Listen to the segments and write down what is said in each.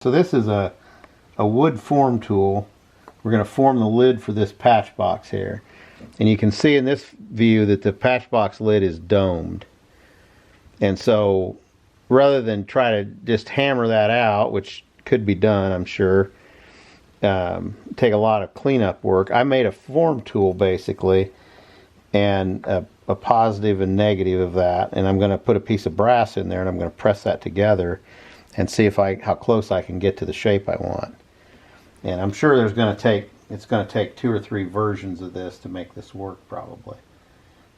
So this is a wood form tool. We're going to form the lid for this Patchbox here. And you can see in this view that the Patchbox lid is domed. And so rather than try to just hammer that out, which could be done, I'm sure, take a lot of cleanup work, I made a form tool basically, and a positive and negative of that. And I'm going to put a piece of brass in there and I'm going to press that together and see if how close I can get to the shape I want. And I'm sure it's going to take 2 or 3 versions of this to make this work probably.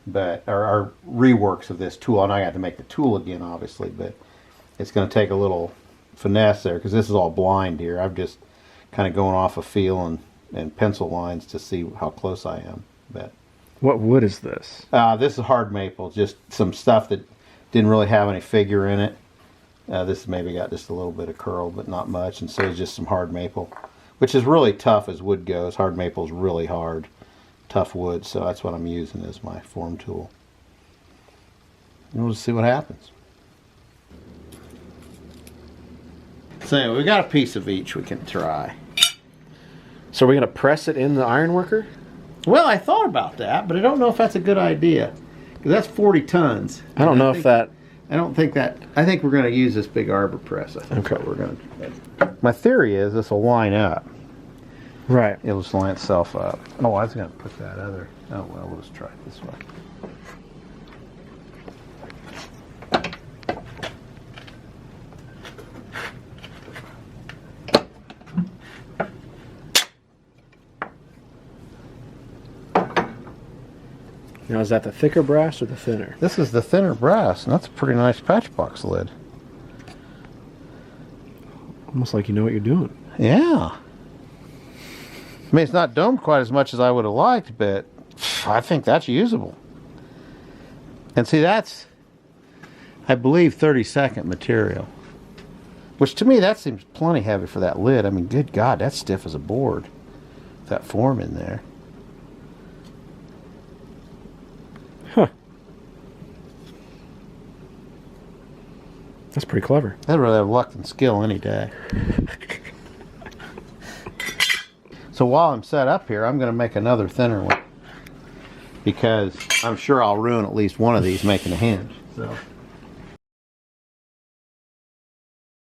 But, or reworks of this tool. And I got to make the tool again obviously, but it's going to take a little finesse there because this is all blind here. I'm just kind of going off a feel and pencil lines to see how close I am. But what wood is this? This is hard maple, just some stuff that didn't really have any figure in it. This maybe got just a little bit of curl, but not much, and so it's just some hard maple, which is really tough as wood goes. Hard maple is really hard, tough wood, so that's what I'm using as my form tool. And we'll just see what happens. So anyway, we got a piece of each we can try. So we're going to press it in the iron worker? Well, I thought about that, but I don't know if that's a good idea. Because that's 40 tons. I don't know if that... I don't think that... I think we're going to use this big arbor press. I think okay. We're going to. My theory is this will line up. Right. It'll just line itself up. Oh, I was going to put that other... Oh, well, we'll just try it this way. Now, is that the thicker brass or the thinner? This is the thinner brass, and that's a pretty nice Patchbox lid. Almost like you know what you're doing. Yeah. I mean, it's not domed quite as much as I would have liked, but I think that's usable. And see, that's, I believe, 32nd material. Which, to me, that seems plenty heavy for that lid. I mean, good God, that's stiff as a board. That form in there. Huh. That's pretty clever. I'd rather have luck than skill any day. So while I'm set up here, I'm going to make another thinner one. Because I'm sure I'll ruin at least one of these making a hinge. So.